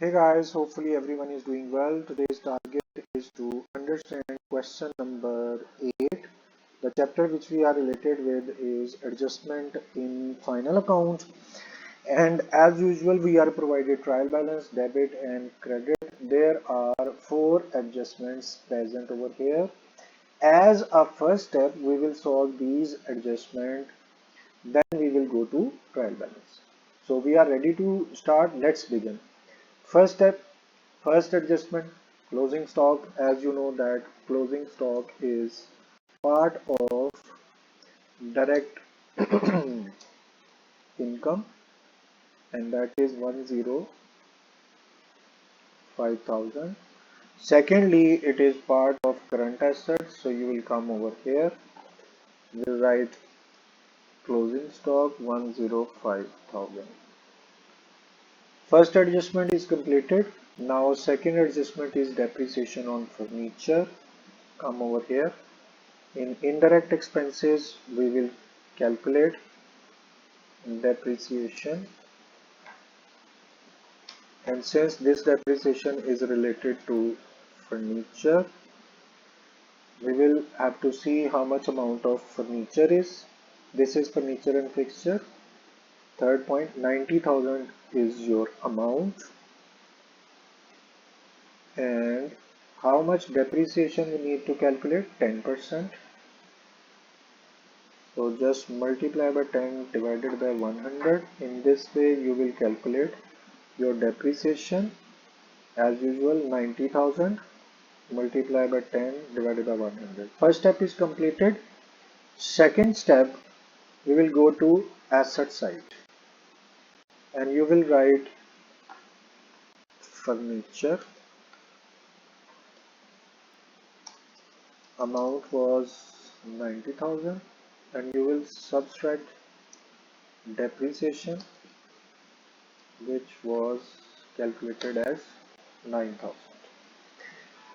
Hey guys, hopefully everyone is doing well. Today's target is to understand question number 8. The chapter which we are related with is adjustment in final account. And as usual, we are provided trial balance, debit and credit. There are 4 adjustments present over here. As a first step, we will solve these adjustments. Then we will go to trial balance. So we are ready to start. Let's begin. First step, first adjustment, closing stock. As you know that closing stock is part of direct income, and that is 105,000. Secondly, it is part of current assets, so you will come over here, we'll write closing stock 105,000. First adjustment is completed. Now second adjustment is depreciation on furniture. Come over here. In indirect expenses, we will calculate depreciation, and since this depreciation is related to furniture, we will have to see how much amount of furniture is. This is furniture and fixture. Third point, 90,000 is your amount, and how much depreciation we need to calculate? 10%. So just multiply by 10 divided by 100. In this way you will calculate your depreciation. As usual, 90,000 multiply by 10 divided by 100. First step is completed. Second step, we will go to asset side and you will write furniture. Amount was 90,000 and you will subtract depreciation, which was calculated as 9,000.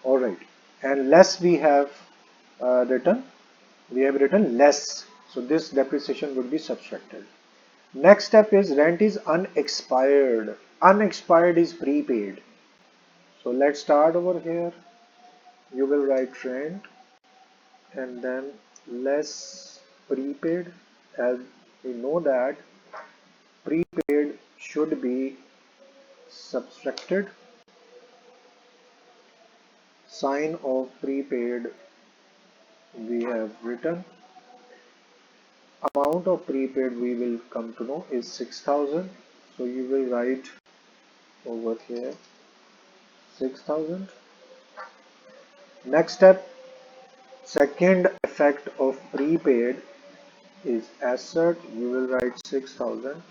Alright, and less we have written less, so this depreciation would be subtracted. Next step is rent is unexpired. Unexpired is prepaid. So let's start over here. You will write rent and then less prepaid. As we know that prepaid should be subtracted. Sign of prepaid we have written. Amount of prepaid we will come to know is 6,000. So you will write over here 6,000. Next step, second effect of prepaid is asset. You will write 6,000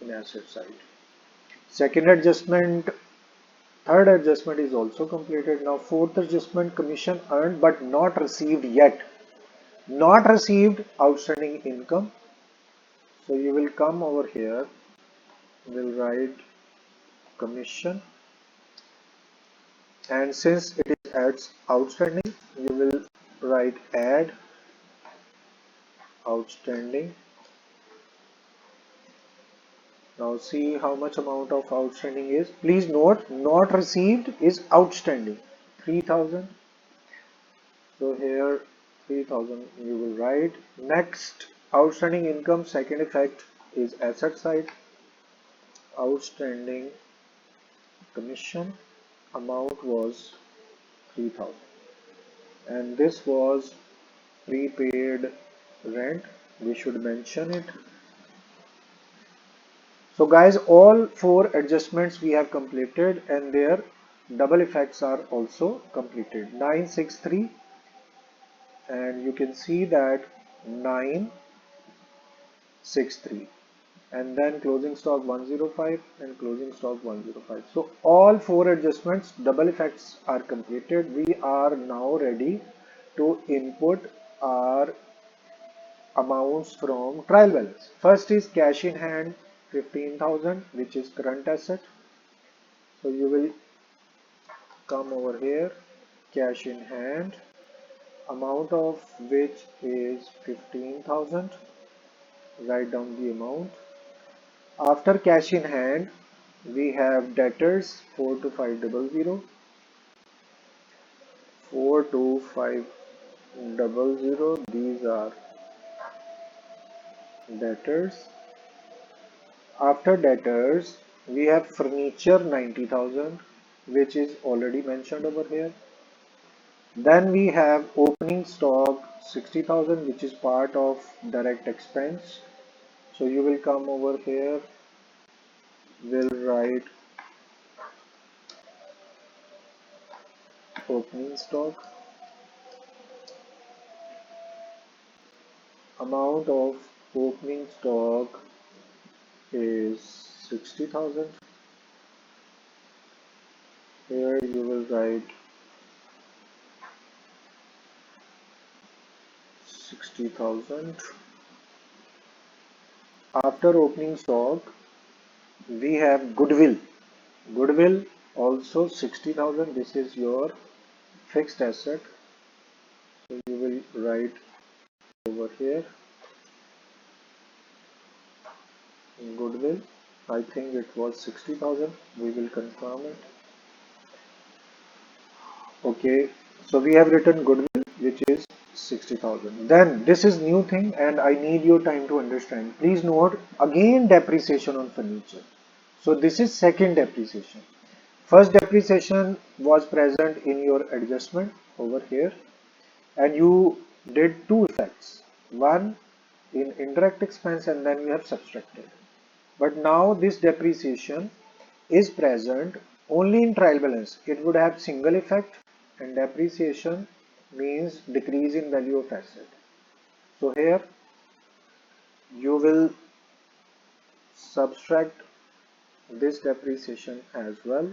in asset side. Second adjustment, third adjustment is also completed. Now fourth adjustment, commission earned but not received yet. Not received, outstanding income. So you will come over here, will write commission, and since it is adds outstanding, you will write add outstanding. Now see how much amount of outstanding is. Please note, not received is outstanding, 3,000. So here 3,000 you will write. Next, outstanding income, second effect is asset side. Outstanding commission amount was 3,000 and this was prepaid rent. We should mention it. So guys, all 4 adjustments we have completed and their double effects are also completed. 963, and you can see that 963, and then closing stock 105 and closing stock 105. So all 4 adjustments, double effects are completed. We are now ready to input our amounts from trial balance. First is cash in hand 15,000, which is current asset. So you will come over here, cash in hand, amount of which is 15,000. Write down the amount. After cash in hand, we have debtors 42500, 42500, these are debtors. After debtors, we have furniture 90,000, which is already mentioned over here. Then we have opening stock 60,000, which is part of direct expense. So you will come over here, will write opening stock. Amount of opening stock is 60,000. Here you will write 60,000. After opening stock, we have goodwill. Goodwill also 60,000. This is your fixed asset. So you will write over here goodwill. I think it was 60,000. We will confirm it. Okay, so we have written goodwill, which is 60,000. Then this is new thing and I need your time to understand. Please note again depreciation on furniture. So this is second depreciation. First depreciation was present in your adjustment over here and you did two effects. One in indirect expense and then you have subtracted. But now this depreciation is present only in trial balance. It would have single effect and depreciation means decrease in value of asset. So here you will subtract this depreciation as well.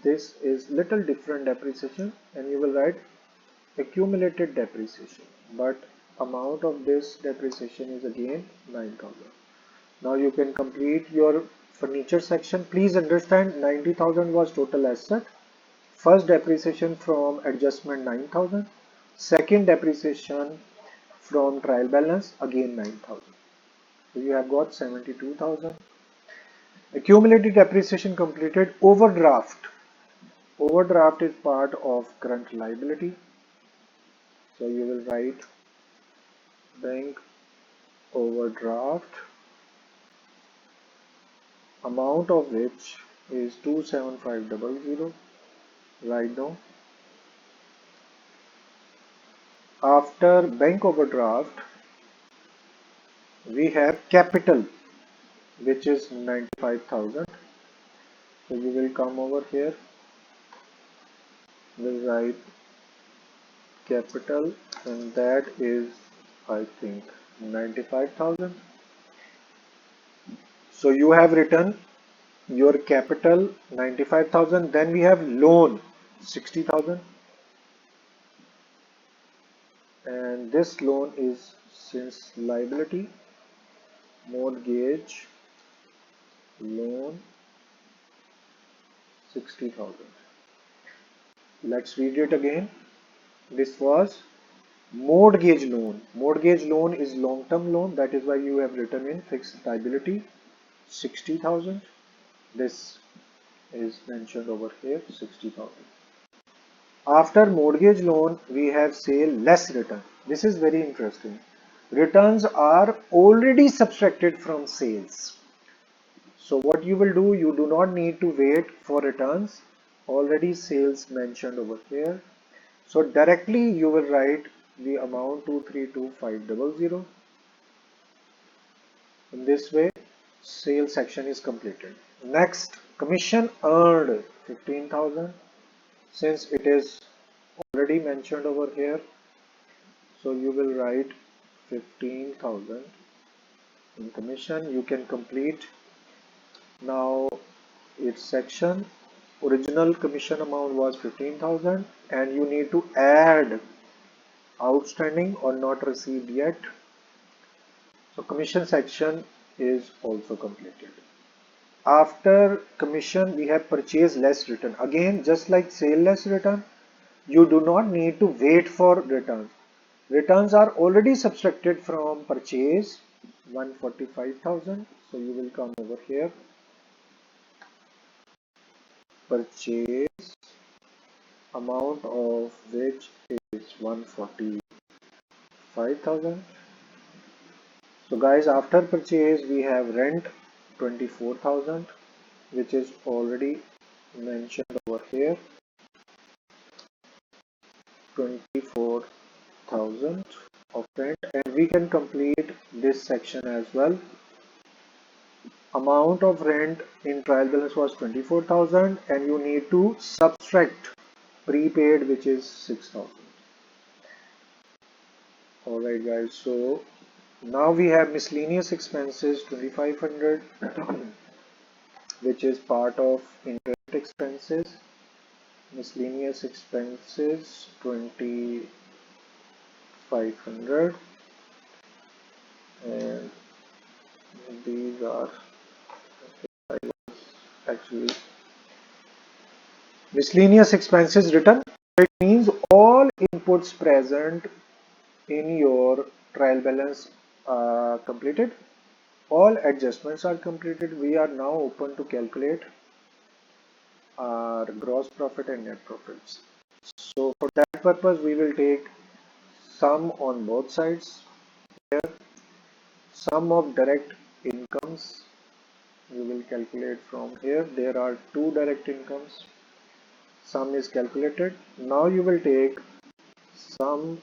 This is little different depreciation and you will write accumulated depreciation, but amount of this depreciation is again 9,000. Now you can complete your furniture section. Please understand 90,000 was total asset. First depreciation from adjustment 9,000. Second depreciation from trial balance again 9,000. So you have got 72,000. Accumulated depreciation completed. Overdraft. Overdraft is part of current liability. So you will write bank overdraft, amount of which is 27500 right now. After bank overdraft, we have capital, which is 95,000. So you will come over here, will write capital, and that is, I think, 95,000. So you have written your capital 95,000. Then we have loan 60,000. And this loan is since liability, mortgage loan 60,000. Let's read it again. This was mortgage loan. Mortgage loan is long-term loan. That is why you have written in fixed liability 60,000. This is mentioned over here 60,000. After mortgage loan, we have sale less return. This is very interesting. Returns are already subtracted from sales. So what you will do, you do not need to wait for returns. Already sales mentioned over here. So directly you will write the amount 232,500. In this way, sales section is completed. Next, commission earned 15,000. Since it is already mentioned over here, so you will write 15,000 in commission. You can complete now its section. Original commission amount was 15,000 and you need to add outstanding or not received yet. So commission section is also completed. After commission, we have purchase less return. Again, just like sale less return, you do not need to wait for returns. Returns are already subtracted from purchase 145,000. So you will come over here, purchase, amount of which is 145,000. So guys, after purchase we have rent 24,000, which is already mentioned over here. 24,000 of rent, and we can complete this section as well. Amount of rent in trial balance was 24,000, and you need to subtract prepaid, which is 6,000. Alright guys, so now we have miscellaneous expenses 2500 which is part of indirect expenses. Miscellaneous expenses 2500, and these are actually miscellaneous expenses written. It means all inputs present in your trial balance are completed. All adjustments are completed. We are now open to calculate our gross profit and net profits. So for that purpose, we will take sum on both sides. Here, sum of direct incomes. We will calculate from here. There are two direct incomes. Sum is calculated. Now you will take sum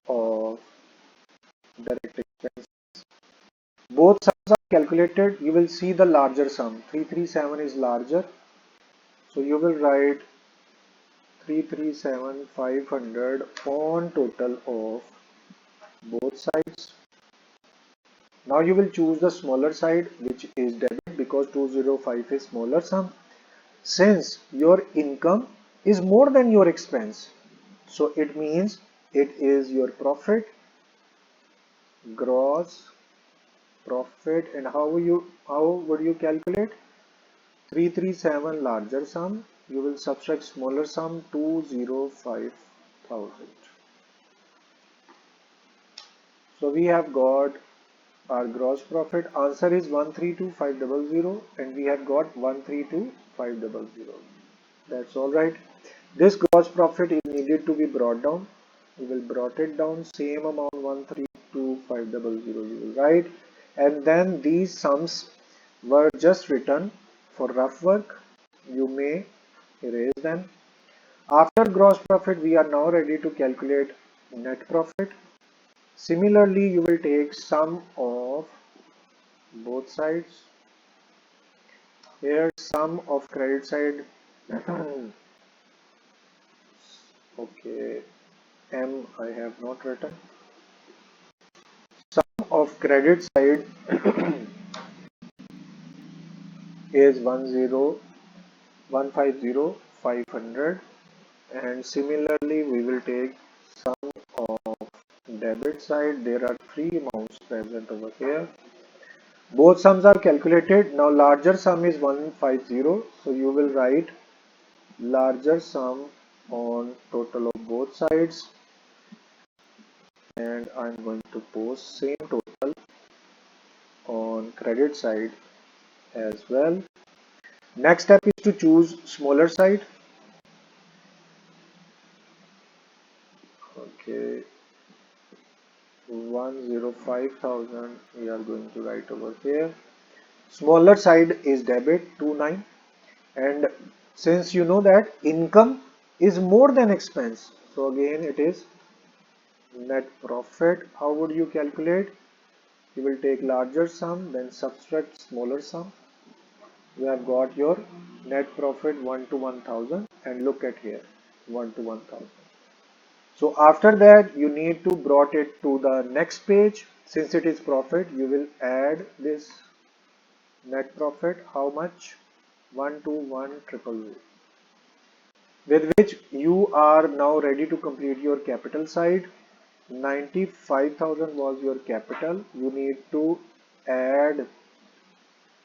of direct expenses. Both sums are calculated. You will see the larger sum. 337 is larger. So you will write 337,500 on total of both sides. Now you will choose the smaller side, which is debit, because 205 is smaller sum. Since your income is more than your expense, so it means it is your profit, gross profit. And how would you calculate? 337 larger sum, you will subtract smaller sum 205,000. So we have got our gross profit. Answer is 132,500, and we have got 132,500. That's all right. This gross profit is needed to be brought down. We will brought it down, same amount 132,500 you will write, and then these sums were just written for rough work. You may erase them. After gross profit, we are now ready to calculate net profit. Similarly, you will take sum of both sides. Here, sum of credit side. Okay, M I have not written. Sum of credit side is 150,500, and similarly we will take sum of debit side. There are three amounts present over here. Both sums are calculated. Now larger sum is 150, so you will write larger sum on total of both sides, and I'm going to post same total on credit side as well. Next step is to choose smaller side. Okay, 105,000 we are going to write over here. Smaller side is debit 29, and since you know that income is more than expense, so again it is net profit. How would you calculate? You will take larger sum, then subtract smaller sum. You have got your net profit 1 to 1000, and look at here 1 to 1000. So after that you need to brought it to the next page. Since it is profit, you will add this net profit. How much? 121,000, with which you are now ready to complete your capital side. 95,000 was your capital. You need to add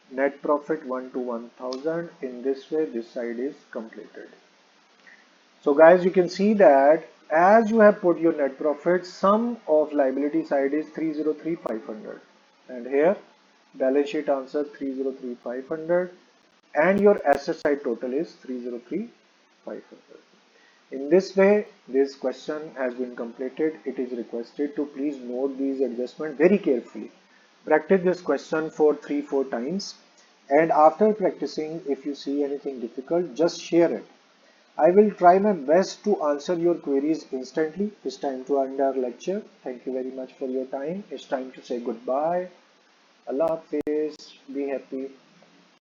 net profit 1 to 1000. In this way, this side is completed. So guys, you can see that as you have put your net profit, sum of liability side is 303,500, and here balance sheet answer 303,500, and your asset side total is 303,500. In this way, this question has been completed. It is requested to please note these adjustments very carefully. Practice this question for 3-4 times, and after practicing, if you see anything difficult, just share it. I will try my best to answer your queries instantly. It's time to end our lecture. Thank you very much for your time. It's time to say goodbye. Allah Hafiz. Be happy.